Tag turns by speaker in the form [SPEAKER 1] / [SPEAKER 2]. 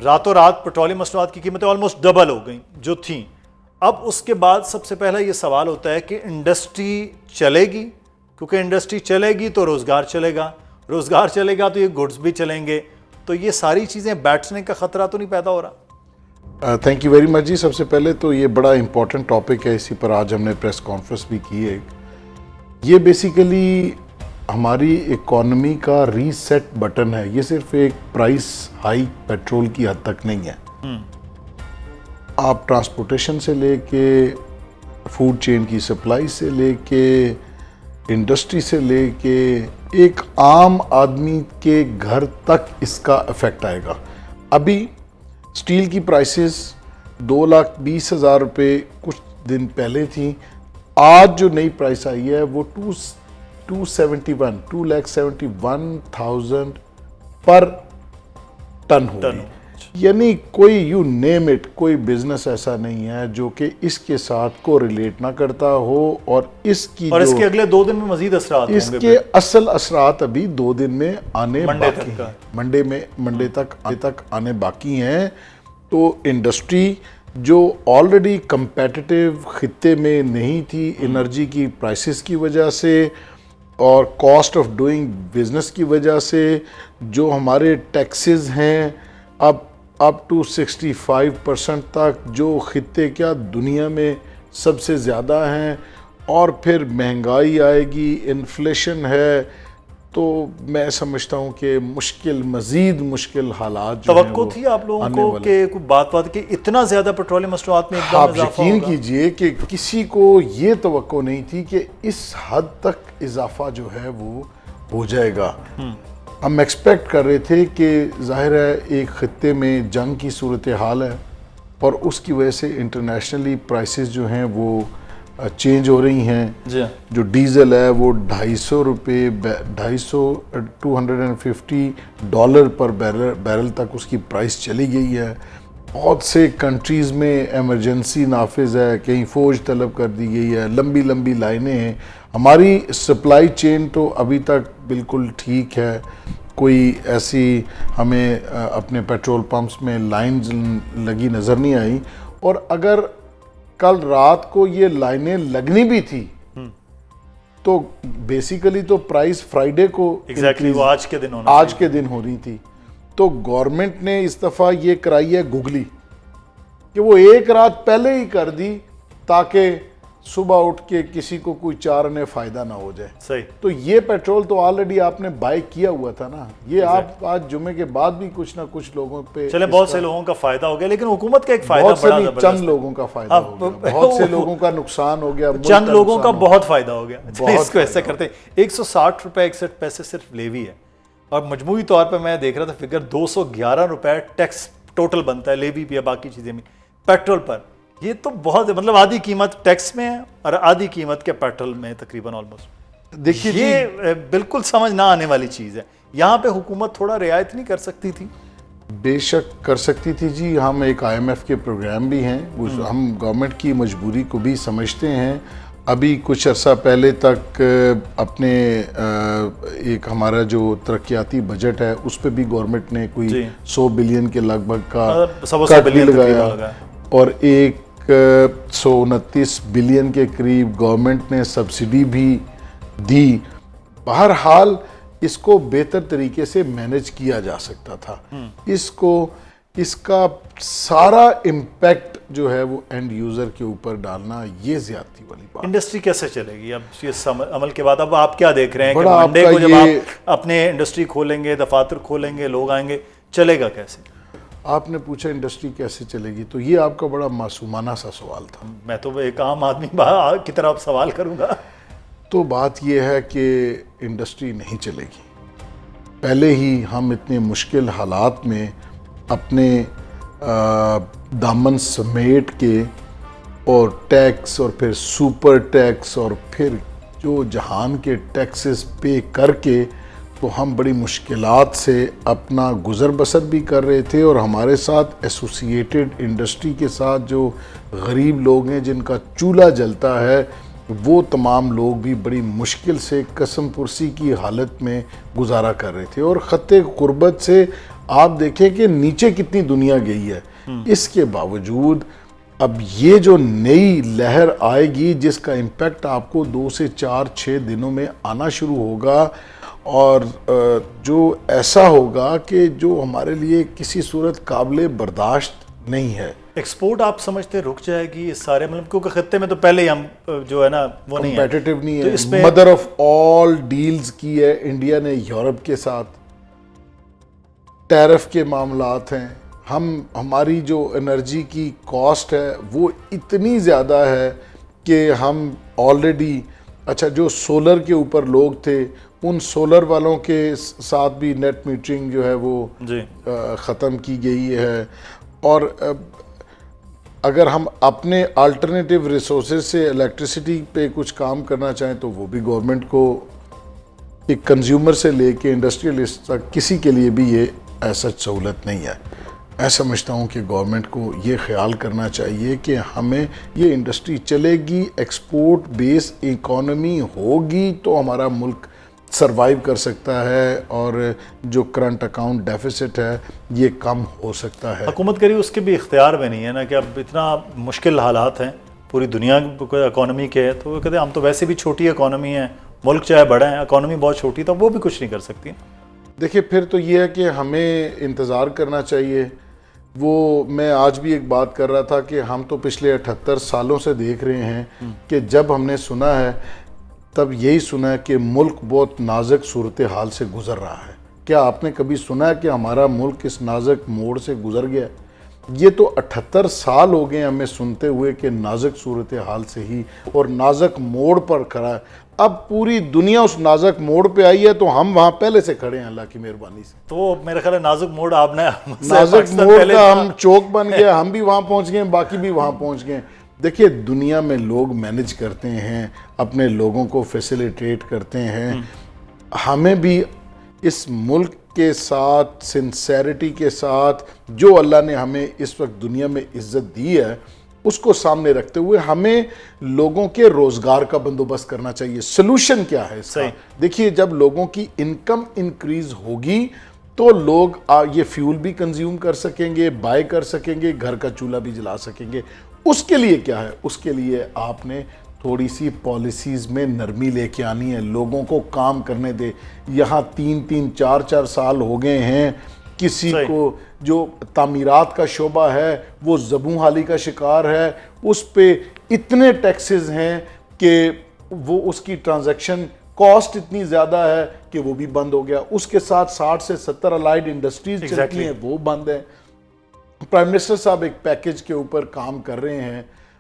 [SPEAKER 1] راتوں رات پیٹرولیم مصنوعات کی قیمتیں آلموسٹ ڈبل ہو گئیں جو تھیں. اب اس کے بعد سب سے پہلا یہ سوال ہوتا ہے کہ انڈسٹری چلے گی, کیونکہ انڈسٹری چلے گی تو روزگار چلے گا, روزگار چلے گا تو یہ گڈز بھی چلیں گے, تو یہ ساری چیزیں بیٹھنے کا خطرہ تو نہیں پیدا ہو رہا؟
[SPEAKER 2] تھینک یو ویری مچ جی. سب سے پہلے تو یہ بڑا امپورٹنٹ ٹاپک ہے, اسی پر آج ہم نے پریس کانفرنس بھی کی ہے. یہ بیسیکلی ہماری اکانومی کا ری سیٹ بٹن ہے. یہ صرف ایک پرائس ہائیک پیٹرول کی حد تک نہیں ہے. آپ ٹرانسپورٹیشن سے لے کے فوڈ چین کی سپلائی سے لے کے انڈسٹری سے لے کے ایک عام آدمی کے گھر تک اس کا افیکٹ آئے گا. ابھی سٹیل کی پرائسز 2,20,000 روپے کچھ دن پہلے تھیں. آج جو نئی پرائس آئی ہے وہ 2,71,000 پر ٹن ہوگی. یعنی کوئی یو نیم اٹ, کوئی بزنس ایسا نہیں ہے جو کہ اس کے ساتھ کو ریلیٹ نہ کرتا ہو, اور اس کی
[SPEAKER 1] اور اس کے اگلے 2 دن میں مزید اثرات ہوں گے.
[SPEAKER 2] اس کے اصل اثرات ابھی 2 دن میں آنے باقی ہیں, منڈے تک آنے باقی ہیں. تو انڈسٹری جو آلریڈی کمپیٹیٹیو خطے میں نہیں تھی انرجی کی پرائسز کی وجہ سے اور کاسٹ آف ڈوئنگ بزنس کی وجہ سے, جو ہمارے ٹیکسز ہیں اب اپ ٹو 65% تک, جو خطے کیا دنیا میں سب سے زیادہ ہیں, اور پھر مہنگائی آئے گی, انفلیشن ہے, تو میں سمجھتا ہوں کہ مزید مشکل حالات جو ہیں
[SPEAKER 1] توقع تھی آپ لوگوں کو کہ کوئی بات کہ اتنا زیادہ پیٹرولیم مصنوعات میں
[SPEAKER 2] آپ یقین کیجئے کہ کسی کو یہ توقع نہیں تھی کہ اس حد تک اضافہ جو ہے وہ ہو جائے گا. ہم ایکسپیکٹ کر رہے تھے کہ ظاہر ہے ایک خطے میں جنگ کی صورتحال ہے اور اس کی وجہ سے انٹرنیشنلی پرائسز جو ہیں وہ چینج ہو رہی ہیں. جو ڈیزل ہے وہ $250 پر بیرل تک اس کی پرائس چلی گئی ہے. بہت سے کنٹریز میں ایمرجنسی نافذ ہے, کہیں فوج طلب کر دی گئی ہے, لمبی لائنیں ہیں. ہماری سپلائی چین تو ابھی تک بالکل ٹھیک ہے, کوئی ایسی ہمیں اپنے پیٹرول پمپس میں لائنز لگی نظر نہیں آئی. اور اگر کل رات کو یہ لائنیں لگنی بھی تھی تو بیسیکلی تو پرائس فرائیڈے کو
[SPEAKER 1] وہ
[SPEAKER 2] آج کے دن ہو رہی تھی. تو گورنمنٹ نے اس دفعہ یہ کرائی ہے گگلی کہ وہ ایک رات پہلے ہی کر دی تاکہ صبح اٹھ کے کسی کو کوئی چارنے فائدہ نہ ہو جائے.
[SPEAKER 1] صحیح.
[SPEAKER 2] تو یہ پیٹرول تو آلریڈی آپ نے بائی کیا ہوا تھا نا, یہ آپ آج جمعے کے بعد بھی کچھ نہ کچھ لوگوں پہ
[SPEAKER 1] چلے بہت سے لوگوں کا فائدہ ہو گیا, لیکن حکومت کا ایک فائدہ بڑا زبردست,
[SPEAKER 2] چند لوگوں کا فائدہ ہو گیا, بہت سے لوگوں کا نقصان ہو گیا,
[SPEAKER 1] چند لوگوں کا بہت فائدہ ہو گیا. اس کو ایسا کرتے ہیں 160 روپے 61 پیسے صرف لیوی ہے, اور مجموعی طور پہ میں دیکھ رہا تھا فگر 211 روپے ٹیکس ٹوٹل بنتا ہے لیوی بھی یا باقی چیزیں بھی پیٹرول پر. یہ تو بہت مطلب آدھی قیمت ٹیکس میں ہے اور آدھی قیمت کے پیٹرول میں تقریباً آلموسٹ.
[SPEAKER 2] دیکھیے
[SPEAKER 1] یہ بالکل سمجھ نہ آنے والی چیز ہے. یہاں پہ حکومت تھوڑا رعایت نہیں کر سکتی تھی؟
[SPEAKER 2] بے شک کر سکتی تھی جی. ہم ایک IMF کے پروگرام بھی ہیں, ہم گورنمنٹ کی مجبوری کو بھی سمجھتے ہیں. ابھی کچھ عرصہ پہلے تک اپنے ایک ہمارا جو ترقیاتی بجٹ ہے اس پہ بھی گورنمنٹ نے کوئی 100 بلین کے لگ بھگ کا کٹ بھی لگایا, اور 129 بلین کے قریب گورنمنٹ نے سبسڈی بھی دی. بہرحال اس کو بہتر طریقے سے مینج کیا جا سکتا تھا. اس کا سارا امپیکٹ جو ہے وہ اینڈ یوزر کے اوپر ڈالنا یہ زیادتی والی بات.
[SPEAKER 1] انڈسٹری کیسے چلے گی اب یہ عمل کے بعد؟ اب آپ کیا دیکھ رہے ہیں کہ منڈے کو جب آپ اپنے انڈسٹری کھولیں گے, دفاتر کھولیں گے, لوگ آئیں گے, چلے گا کیسے؟
[SPEAKER 2] آپ نے پوچھا انڈسٹری کیسے چلے گی, تو یہ آپ کا بڑا معصومانہ سا سوال تھا.
[SPEAKER 1] میں تو ایک عام آدمی کی طرح سوال کروں گا.
[SPEAKER 2] تو بات یہ ہے کہ انڈسٹری نہیں چلے گی. پہلے ہی ہم اتنے مشکل حالات میں اپنے دامن سمیٹ کے, اور ٹیکس اور پھر سپر ٹیکس اور پھر جو جہان کے ٹیکسز پے کر کے, تو ہم بڑی مشکلات سے اپنا گزر بسر بھی کر رہے تھے. اور ہمارے ساتھ ایسوسیٹڈ انڈسٹری کے ساتھ جو غریب لوگ ہیں جن کا چولہا جلتا ہے, وہ تمام لوگ بھی بڑی مشکل سے قسم پرسی کی حالت میں گزارا کر رہے تھے. اور خطے غربت سے آپ دیکھیں کہ نیچے کتنی دنیا گئی ہے. اس کے باوجود اب یہ جو نئی لہر آئے گی جس کا امپیکٹ آپ کو 2 سے 4-6 دنوں میں آنا شروع ہوگا, اور جو ایسا ہوگا کہ جو ہمارے لیے کسی صورت قابل برداشت نہیں ہے.
[SPEAKER 1] ایکسپورٹ آپ سمجھتے رک جائے گی اس سارے مطلب, کیونکہ خطے میں تو پہلے ہی ہم جو ہے نا وہ نہیں ہے,
[SPEAKER 2] کمپیٹیٹیو نہیں ہے. مدر آف آل ڈیلز کی ہے انڈیا نے یورپ کے ساتھ, ٹیرف کے معاملات ہیں, ہماری جو انرجی کی کاسٹ ہے وہ اتنی زیادہ ہے کہ ہم آلریڈی, اچھا جو سولر کے اوپر لوگ تھے ان سولر والوں کے ساتھ بھی نیٹ میٹرنگ جو ہے وہ ختم کی گئی ہے, اور اگر ہم اپنے الٹرنیٹیو ریسورسز سے الیکٹریسٹی پہ کچھ کام کرنا چاہیں تو وہ بھی گورنمنٹ کو, ایک کنزیومر سے لے کے انڈسٹریلسٹ تک کسی کے لیے بھی یہ ایسا سہولت نہیں ہے. میں سمجھتا ہوں کہ گورنمنٹ کو یہ خیال کرنا چاہیے کہ ہمیں یہ انڈسٹری چلے گی, ایکسپورٹ بیس اکانومی ہوگی تو ہمارا ملک سروائیو کر سکتا ہے, اور جو کرنٹ اکاؤنٹ ڈیفیسٹ ہے یہ کم ہو سکتا ہے.
[SPEAKER 1] حکومت کری اس کے بھی اختیار میں نہیں ہے نا, کہ اب اتنا مشکل حالات ہیں پوری دنیا اکانومی کے, تو وہ کہتے ہیں ہم تو ویسے بھی چھوٹی اکانومی ہے, ملک چاہے بڑا ہے اکانومی بہت چھوٹی, تو وہ بھی کچھ نہیں کر سکتی.
[SPEAKER 2] دیکھیں پھر تو یہ ہے کہ ہمیں انتظار کرنا چاہیے. وہ میں آج بھی ایک بات کر رہا تھا کہ ہم تو پچھلے 78 سالوں سے دیکھ رہے ہیں کہ جب ہم نے سنا ہے تب یہی سنا ہے کہ ملک بہت نازک صورتحال سے گزر رہا ہے. کیا آپ نے کبھی سنا ہے کہ ہمارا ملک اس نازک موڑ سے گزر گیا؟ یہ تو 78 سال ہو گئے ہمیں سنتے ہوئے کہ نازک صورتحال سے ہی اور نازک موڑ پر کھڑا ہے. اب پوری دنیا اس نازک موڑ پہ آئی ہے تو ہم وہاں پہلے سے کھڑے ہیں اللہ کی مہربانی سے.
[SPEAKER 1] تو میرے خیال ہے نازک موڑ آپ نے
[SPEAKER 2] نازک موڑ کا ہم چوک بن گیا, ہم بھی وہاں پہنچ گئے, باقی بھی وہاں پہنچ گئے. دیکھیے دنیا میں لوگ مینج کرتے ہیں, اپنے لوگوں کو فیسیلیٹیٹ کرتے ہیں. ہمیں بھی اس ملک کے ساتھ سنسیریٹی کے ساتھ جو اللہ نے ہمیں اس وقت دنیا میں عزت دی ہے اس کو سامنے رکھتے ہوئے ہمیں لوگوں کے روزگار کا بندوبست کرنا چاہیے. سلوشن کیا ہے اس کا؟ دیکھیے جب لوگوں کی انکم انکریز ہوگی تو لوگ یہ فیول بھی کنزیوم کر سکیں گے, بائی کر سکیں گے, گھر کا چولہا بھی جلا سکیں گے. اس کے لیے کیا ہے؟ اس کے لیے آپ نے تھوڑی سی پالیسیز میں نرمی لے کے آنی ہے, لوگوں کو کام کرنے دے. یہاں 3-3, 4-4 سال ہو گئے ہیں, کسی کو جو تعمیرات کا شعبہ ہے وہ زبوں حالی کا شکار ہے, اس پہ اتنے ٹیکسز ہیں کہ وہ اس کی ٹرانزیکشن کاسٹ اتنی زیادہ ہے کہ وہ بھی بند ہو گیا. اس کے ساتھ 60 سے 70 الائیڈ انڈسٹریز چلتی ہیں وہ بند ہیں. پرائم منسٹر صاحب ایک پیکیج کے اوپر کام کر رہے ہیں